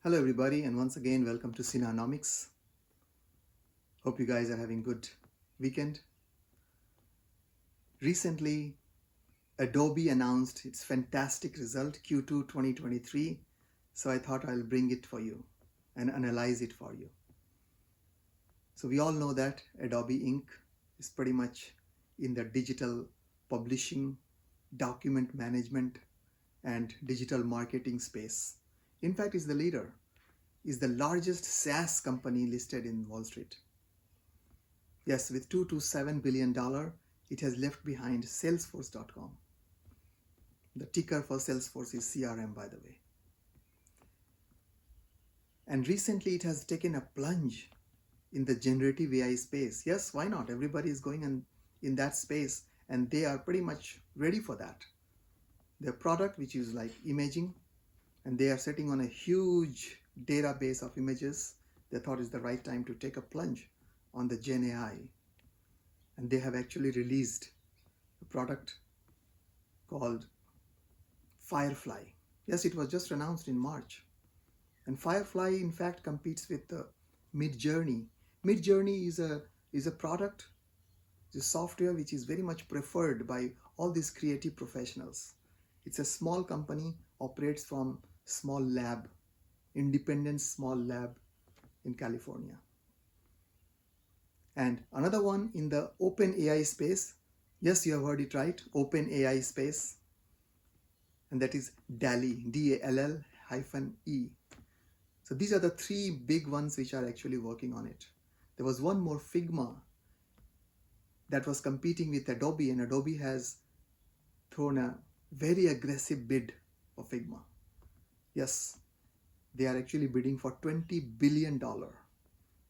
Hello everybody, and once again welcome to Cinenomics. Hope you guys are having good weekend. Recently, Adobe announced its fantastic result Q2 2023, so I thought I'll bring it for you and analyze it for you. So we all know that Adobe Inc. is pretty much in the digital publishing, document management, and digital marketing space. In fact, is the leader, is the largest SaaS company listed in Wall Street. Yes, with $2 to $7 billion, it has left behind Salesforce.com. The ticker for Salesforce is CRM, by the way. And recently it has taken a plunge in the generative AI space. Yes, why not? Everybody is going in that space, and they are pretty much ready for that. Their product, which is like imaging, and they are sitting on a huge database of images, they thought it's the right time to take a plunge on the Gen AI. And they have actually released a product called Firefly. Yes, it was just announced in March. And Firefly, in fact, competes with the Midjourney. Midjourney is a product, is a software which is very much preferred by all these creative professionals. It's a small company, operates from small lab, independent small lab in California. And another one in the open AI space. Yes, you have heard it right, open AI space. And that is DALL-E, DALL-E. So these are the three big ones which are actually working on it. There was one more, Figma, that was competing with Adobe, and Adobe has thrown a very aggressive bid for Figma. Yes, they are actually bidding for $20 billion,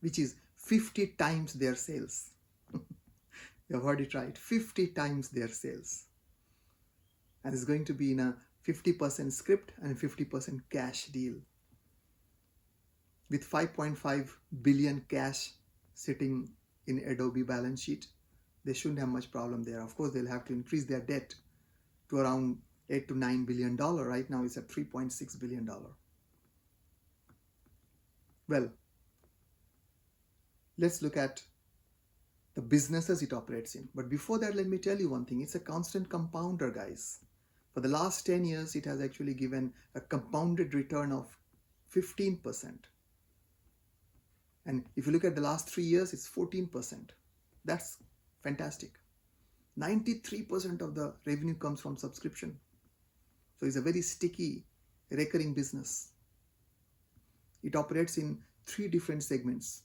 which is 50 times their sales. You have heard it right, 50 times their sales. And it's going to be in a 50% script and 50% cash deal. With 5.5 billion cash sitting in Adobe balance sheet, they shouldn't have much problem there. Of course, they'll have to increase their debt to around $8 to $9 billion. Right now it's at $3.6 billion. Well, let's look at the businesses it operates in. But before that, let me tell you one thing. It's a constant compounder, guys. For the last 10 years, it has actually given a compounded return of 15%. And if you look at the last 3 years, it's 14%. That's fantastic. 93% of the revenue comes from subscription. So it's a very sticky, recurring business. It operates in 3 different segments.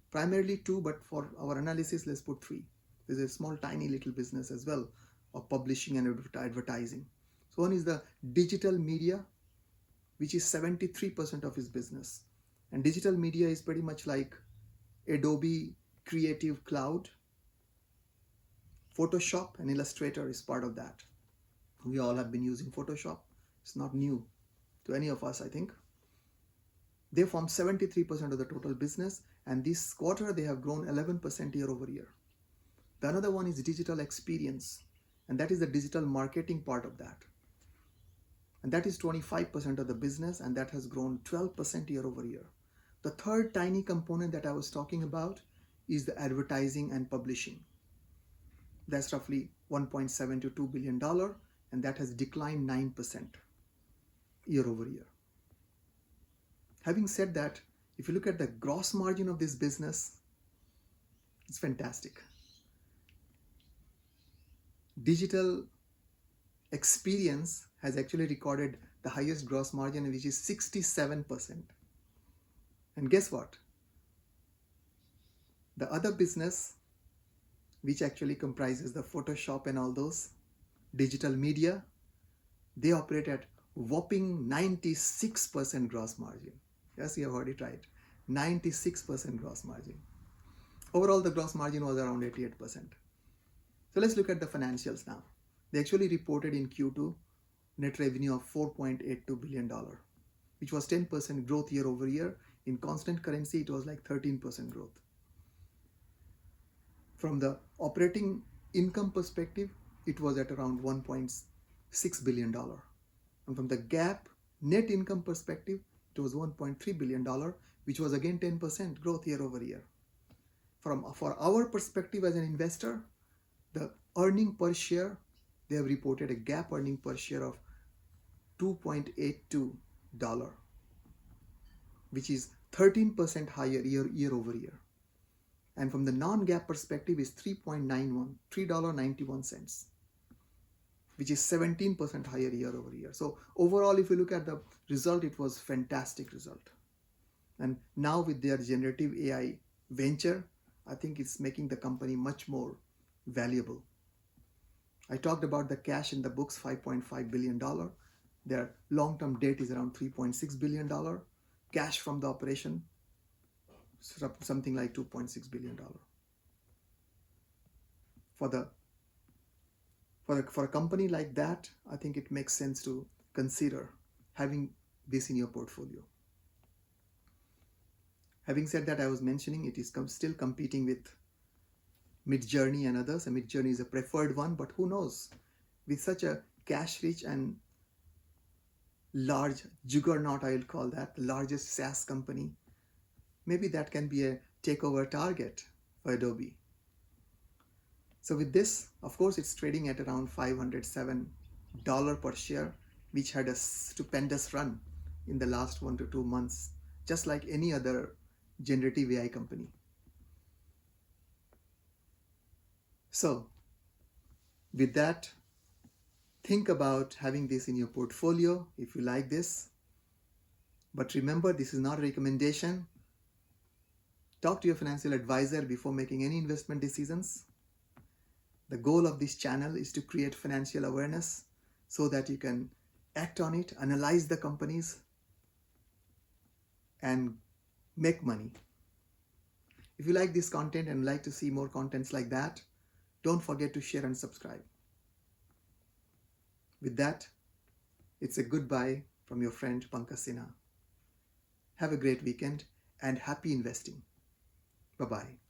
Primarily 2, but for our analysis, let's put 3. There's a small, tiny little business as well of publishing and advertising. So one is the digital media, which is 73% of his business. And digital media is pretty much like Adobe Creative Cloud. Photoshop and Illustrator is part of that. We all have been using Photoshop. It's not new to any of us, I think. They form 73% of the total business, and this quarter they have grown 11% year over year. The another one is digital experience, and that is the digital marketing part of that. And that is 25% of the business, and that has grown 12% year over year. The third tiny component that I was talking about is the advertising and publishing. That's roughly $1.7 to $2 billion, and that has declined 9% year over year. Having said that, if you look at the gross margin of this business, it's fantastic. Digital experience has actually recorded the highest gross margin, which is 67%. And guess what? The other business, which actually comprises the Photoshop and all those, digital media, they operate at whopping 96% gross margin. Yes, you have heard it right. 96% gross margin. Overall, the gross margin was around 88%. So let's look at the financials now. They actually reported in Q2 net revenue of $4.82 billion, which was 10% growth year over year. In constant currency, it was like 13% growth. From the operating income perspective, it was at around $1.6 billion. And from the GAAP net income perspective, it it was $1.3 billion, which was again 10% growth year over year. For our perspective as an investor, the earning per share, they have reported a GAAP earning per share of $2.82, which is 13% higher year over year. And from the non-GAAP perspective is $3.91, which is 17% higher year over year. So overall, if you look at the result, it was fantastic result. And now with their generative AI venture, I think it's making the company much more valuable. I talked about the cash in the books, $5.5 billion. Their long-term debt is around $3.6 billion. Cash from the operation, something like $2.6 billion. For a company like that, I think it makes sense to consider having this in your portfolio. Having said that, I was mentioning it is still competing with Midjourney and others. And Midjourney is a preferred one, but who knows? With such a cash-rich and large juggernaut, I will call that, the largest SaaS company, maybe that can be a takeover target for Adobe. So with this, of course, it's trading at around $507 per share, which had a stupendous run in the last 1 to 2 months, just like any other generative AI company. So with that, think about having this in your portfolio if you like this. But remember, this is not a recommendation. Talk to your financial advisor before making any investment decisions. The goal of this channel is to create financial awareness so that you can act on it, analyze the companies, and make money. If you like this content and like to see more contents like that, don't forget to share and subscribe. With that, it's a goodbye from your friend Pankaj Sinha. Have a great weekend and happy investing. Bye-bye.